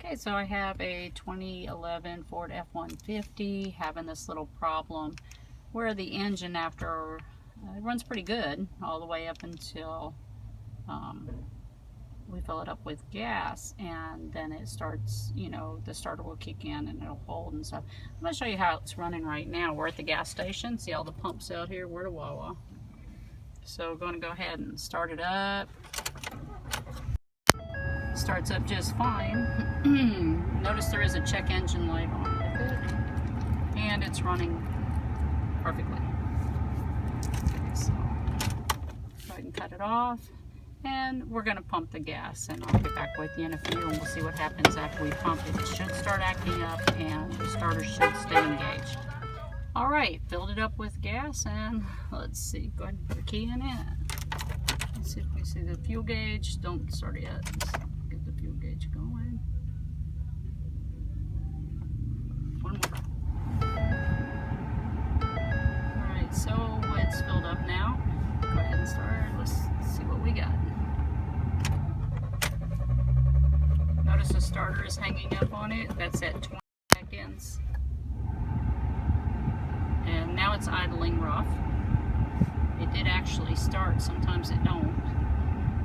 Okay, so I have a 2011 Ford F150 having this little problem where the engine, after it runs pretty good all the way up until we fill it up with gas, and then it starts, the starter will kick in and it'll hold and stuff. I'm going to show you how it's running right now. We're at the gas station. See all the pumps out here? We're at Wawa. So we're going to go ahead and start it up. Starts up just fine. Notice there is a check engine light on with it, and it's running perfectly. So go ahead and cut it off, and we're going to pump the gas, and I'll get back with you in a few and we'll see what happens after we pump it. It should start acting up and the starter should stay engaged. Alright, filled it up with gas, and let's see, go ahead and put a key in it. Let's see if we see the fuel gauge. Don't start it yet. Let's get the fuel gauge going. One more. Alright, so it's filled up now. Go ahead and start. Let's see what we got. Notice the starter is hanging up on it. That's at 20 seconds. And now it's idling rough. It did actually start. Sometimes it don't.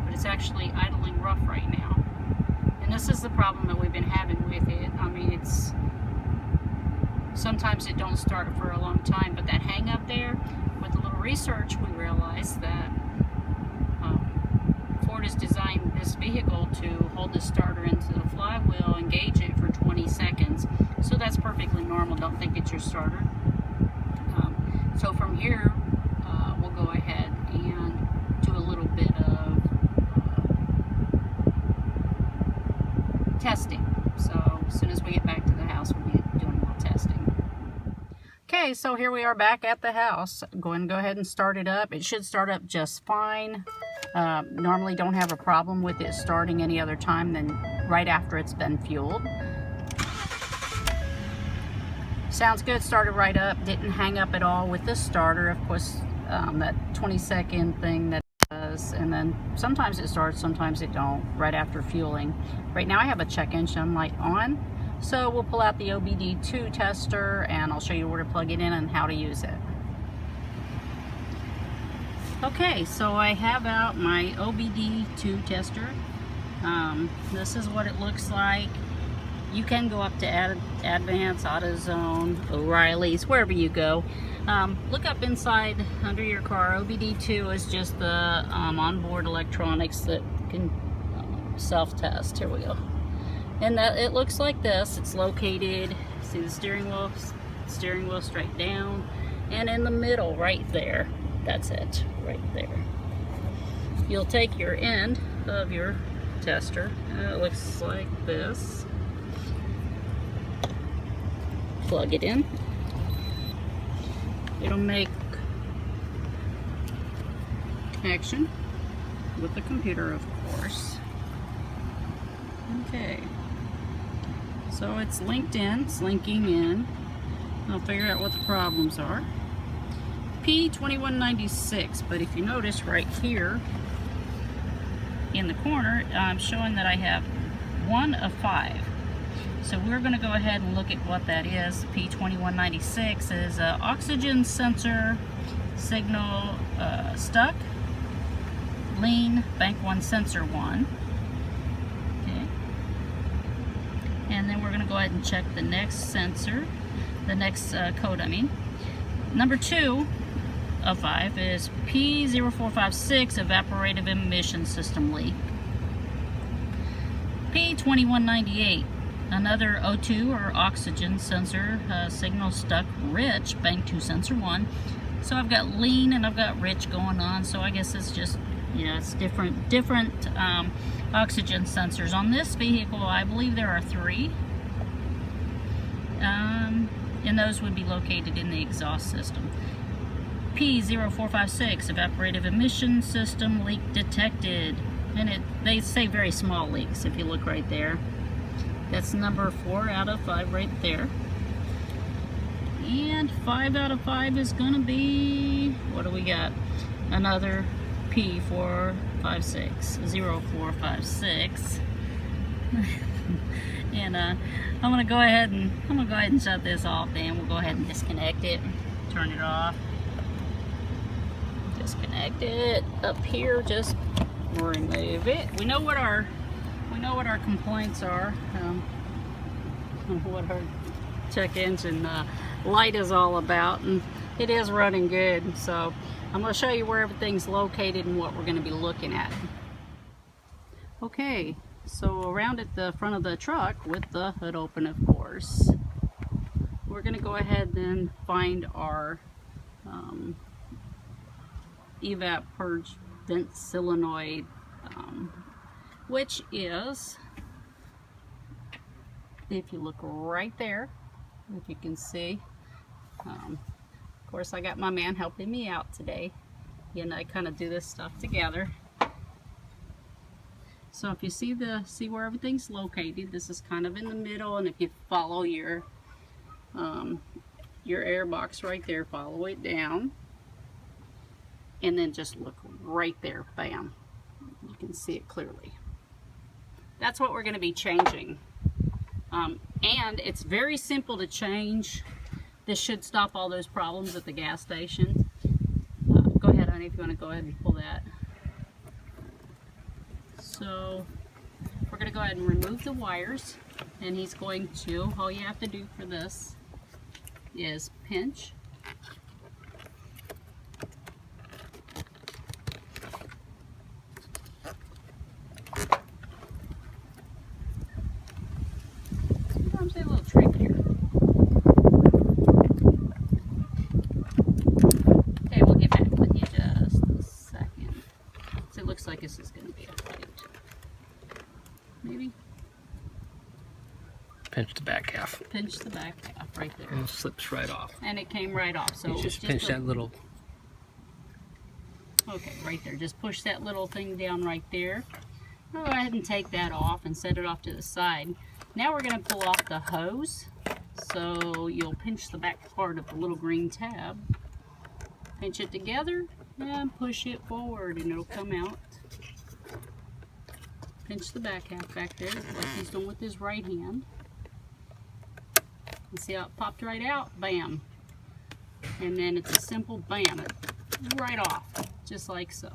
But it's actually idling rough right now. And this is the problem that we've been having with it. I mean, it's sometimes it don't start for a long time, but that hang up there, with a little research, we realized that Ford has designed this vehicle to hold the starter into the flywheel, engage it for 20 seconds. So that's perfectly normal. Don't think it's your starter. So from here, we'll go ahead and do a little bit of testing. So as soon as we get back to the house, we'll be doing more testing. Okay, so here we are back at the house. Go ahead and start it up. It should start up just fine. Normally don't have a problem with it starting any other time than right after it's been fueled. Sounds good, started right up, didn't hang up at all with the starter. Of course, that 20-second thing that it does, and then sometimes it starts, sometimes it don't, right after fueling. Right now I have a check engine light on, so we'll pull out the OBD2 tester and I'll show you where to plug it in and how to use it. Okay, so I have out my OBD2 tester. This is what it looks like. You can go up to Advance, AutoZone, O'Reilly's, wherever you go. Look up inside under your car. OBD2 is just the onboard electronics that can self-test. Here we go. And that it looks like this. It's located, see the steering wheel straight down, and in the middle right there. That's it, right there. You'll take your end of your tester, and it looks like this. Plug it in. It'll make connection with the computer, of course. Okay. So it's linked in, it's linking in. I'll figure out what the problems are. P2196, but if you notice right here in the corner, I'm showing that I have 1 of 5. So we're going to go ahead and look at what that is. P2196 is an oxygen sensor signal stuck, lean, bank 1 sensor 1. Okay. And then we're going to go ahead and check the next sensor, the next code, I mean. Number 2 of 5 is P0456, evaporative emission system leak. P2198, another O2 or oxygen sensor signal stuck, rich, bank 2 sensor 1. So I've got lean and I've got rich going on, so I guess it's just, it's different oxygen sensors. On this vehicle, I believe there are 3. And those would be located in the exhaust system. P0456, evaporative emission system leak detected. And they say very small leaks if you look right there. That's number 4 out of 5 right there. And 5 out of 5 is gonna be, what do we got? Another P456, 0456. And I'm gonna go ahead and shut this off. Then we'll go ahead and disconnect it, turn it off, disconnect it. Up here, just remove it. We know what our complaints are. What our check engine light is all about, and it is running good. So I'm going to show you where everything's located and what we're going to be looking at. Okay, so around at the front of the truck with the hood open, of course, we're going to go ahead and find our evap purge vent solenoid, which is, if you look right there, if you can see, of course I got my man helping me out today, and I kind of do this stuff together. So if you see where everything's located, this is kind of in the middle, and if you follow your air box right there, follow it down, and then just look right there, bam, you can see it clearly. That's what we're going to be changing, and it's very simple to change. This should stop all those problems at the gas station. Go ahead, honey, if you want to go ahead and pull that. So we're going to go ahead and remove the wires, and he's going to, all you have to do for this is pinch. Sometimes they're a little trickier. Okay, we'll get back with you just a second. So it looks like this is going to be a fight. Maybe. Pinch the back half. Pinch the back half right there. And it slips right off. And it came right off. So you just pinch that little. Okay, right there. Just push that little thing down right there. Go ahead and take that off and set it off to the side. Now we're going to pull off the hose. So you'll pinch the back part of the little green tab. Pinch it together and push it forward, and it'll come out. Pinch the back half back there, like he's doing with his right hand. You see how it popped right out? Bam. And then it's a simple bam, right off, just like so.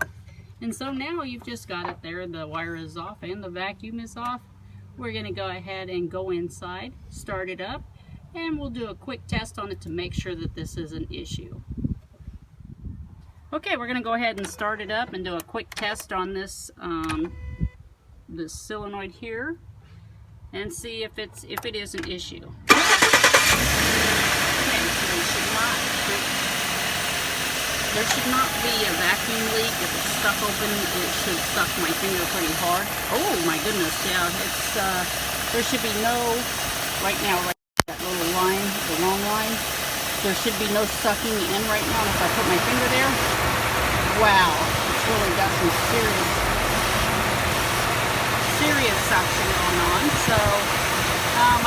And so now you've just got it there. The wire is off and the vacuum is off. We're going to go ahead and go inside, start it up, and we'll do a quick test on it to make sure that this is an issue. Okay, we're going to go ahead and start it up and do a quick test on this this solenoid here and see if it is an issue. Okay, so there should not be a vacuum leak. If it's stuck open, it should suck my finger pretty hard. Oh my goodness, yeah, it's there should be no, right now, right, that little line, the long line, there should be no sucking in right now. And if I put my finger there, wow, it's really got some serious suction going on. So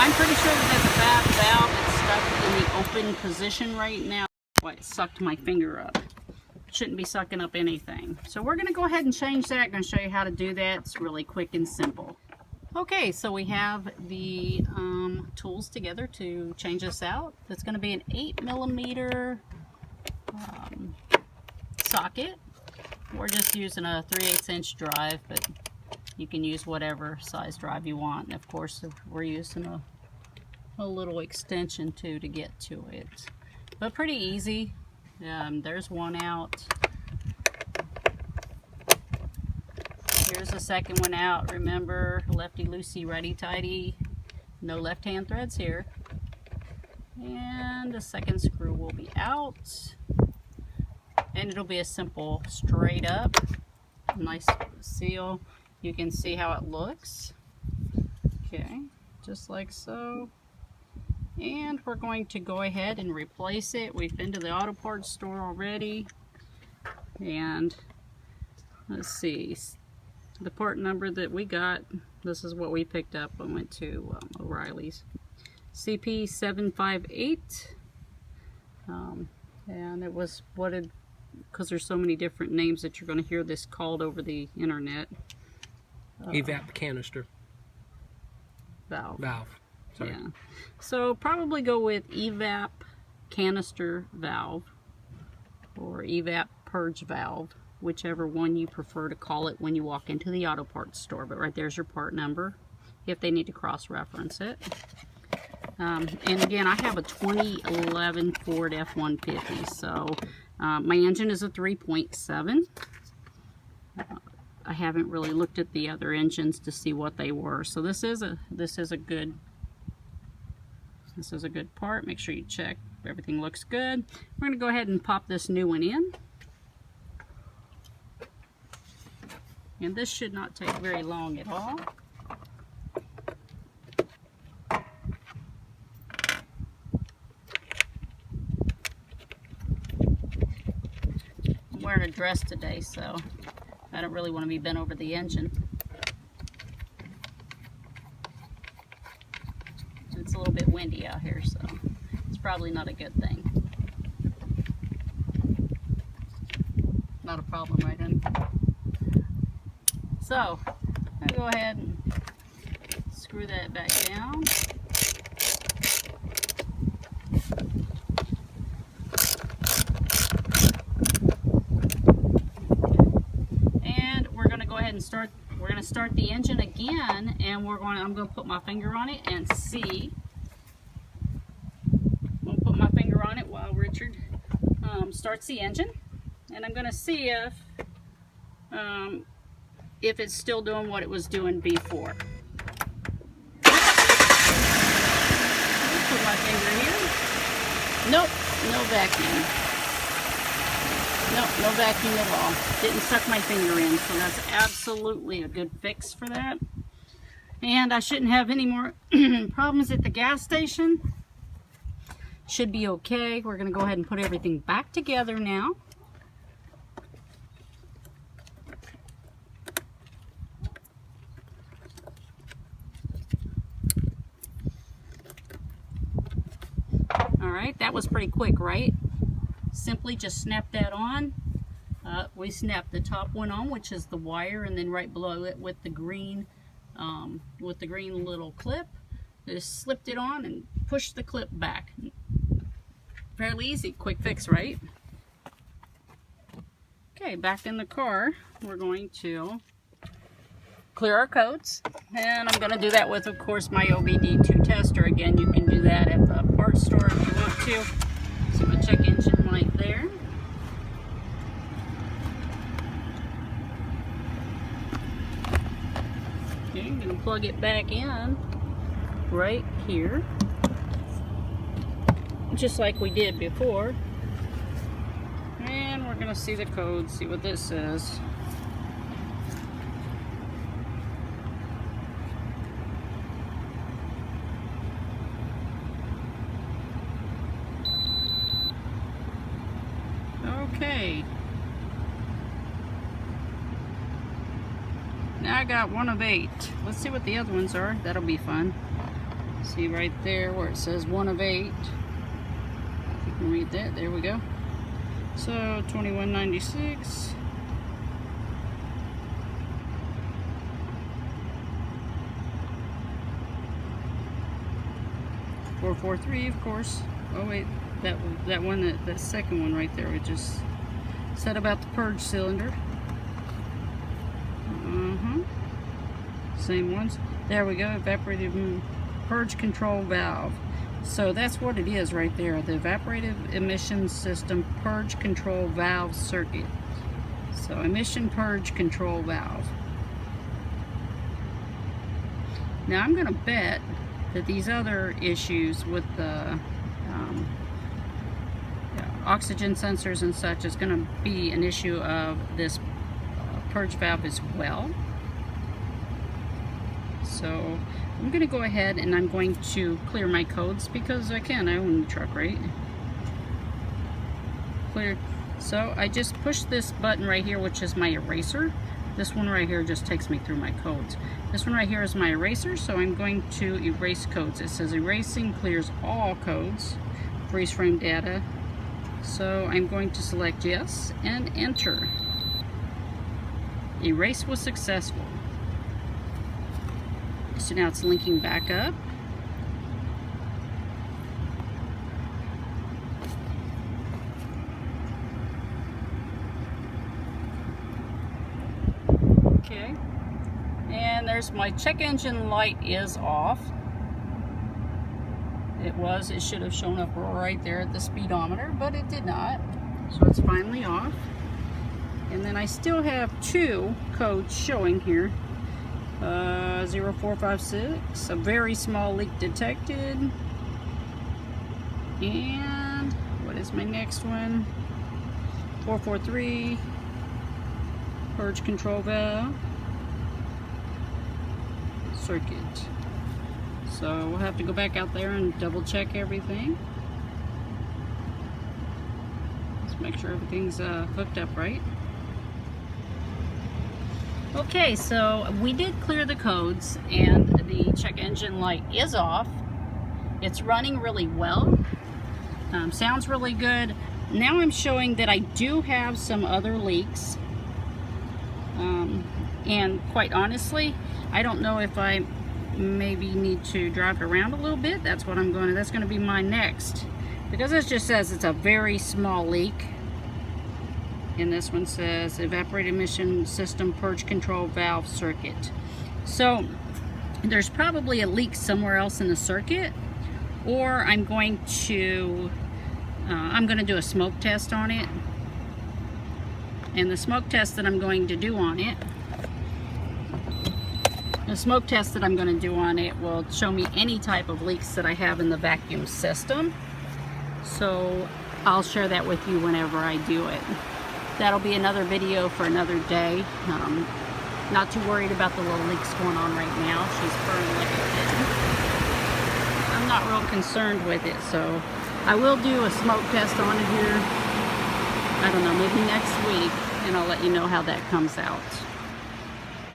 I'm pretty sure that that's a bad valve. It's stuck in the open position right now. Why it sucked my finger up. It shouldn't be sucking up anything. So we're going to go ahead and change that. I'm going to show you how to do that. It's really quick and simple. Okay, so we have the tools together to change this out. It's going to be an 8mm socket. We're just using a 3/8" drive, but you can use whatever size drive you want. And of course, we're using a little extension too to get to it. But pretty easy. There's one out. Here's the second one out. Remember, lefty loosey, righty tighty. No left hand threads here. And the second screw will be out. And it'll be a simple straight up, nice seal. You can see how it looks. Okay, just like so. And we're going to go ahead and replace it. We've been to the auto parts store already. And let's see, the part number that we got, this is what we picked up. I went to O'Reilly's. CP758. And it was because there's so many different names that you're going to hear this called over the internet. Evap canister. valve. Sorry. Yeah. So probably go with evap canister valve or evap purge valve, whichever one you prefer to call it when you walk into the auto parts store. But right there's your part number if they need to cross-reference it. And again, I have a 2011 Ford F150, so my engine is a 3.7. I haven't really looked at the other engines to see what they were, so this is a good part. Make sure you check everything looks good. We're going to go ahead and pop this new one in, and this should not take very long at all. I'm wearing a dress today, so I don't really want to be bent over the engine. It's a little bit windy out here, so it's probably not a good thing. Not a problem, right, honey? So, I'm going to go ahead and screw that back down. And we're going to go ahead and start. We're going to start the engine again, and I'm going to put my finger on it and see. I'm going to put my finger on it while Richard starts the engine, and I'm going to see if it's still doing what it was doing before. Put my finger here. Nope, no vacuum. Nope, no vacuum at all. Didn't suck my finger in, so that's absolutely a good fix for that. And I shouldn't have any more problems at the gas station. Should be okay. We're going to go ahead and put everything back together now. Alright, that was pretty quick, right? Simply just snap that on. We snapped the top one on, which is the wire, and then right below it with the green little clip, just slipped it on and pushed the clip back. Fairly easy, quick fix, right? Okay, back in the car, we're going to clear our codes, and I'm going to do that with, of course, my OBD2 tester. Again, you can do that at the parts store if you want to. So I'm going to check engine light there. Okay, I'm going to plug it back in right here, just like we did before. And we're going to see the code, see what this says. Okay. Now I got 1 of 8. Let's see what the other ones are. That'll be fun. See right there where it says 1 of 8. If you can read that. There we go. So 2196. .443, of course. Oh wait, that second one right there, we just said about the purge cylinder. Same ones. There we go, evaporative purge control valve. So that's what it is right there, the evaporative emission system purge control valve circuit. So emission purge control valve. Now I'm going to bet that these other issues with the oxygen sensors and such is going to be an issue of this purge valve as well. So I'm going to go ahead and I'm going to clear my codes because I own the truck, right? Clear. So I just push this button right here, which is my eraser. This one right here just takes me through my codes. This one right here is my eraser, so I'm going to erase codes. It says erasing clears all codes, freeze frame data. So I'm going to select yes and enter. Erase was successful. So now it's linking back up. Okay, and there's my check engine light is off. It should have shown up right there at the speedometer, but it did not. So it's finally off. And then I still have two codes showing here. 0456, a very small leak detected. And what is my next one? 443, purge control valve, circuit. So we'll have to go back out there and double check everything. Let's make sure everything's hooked up right. Okay, so we did clear the codes and the check engine light is off. It's running really well. Sounds really good. Now I'm showing that I do have some other leaks. And quite honestly, I don't know if I maybe need to drive it around a little bit. That's going to be my next. Because this just says it's a very small leak. And this one says evaporator emission system purge control valve circuit. So there's probably a leak somewhere else in the circuit, or I'm going to do a smoke test on it. And the smoke test that I'm going to do on it, will show me any type of leaks that I have in the vacuum system. So I'll share that with you whenever I do it. That'll be another video for another day. Not too worried about the little leaks going on right now. She's purring like a kitten. I'm not real concerned with it, so I will do a smoke test on it here. I don't know, maybe next week, and I'll let you know how that comes out.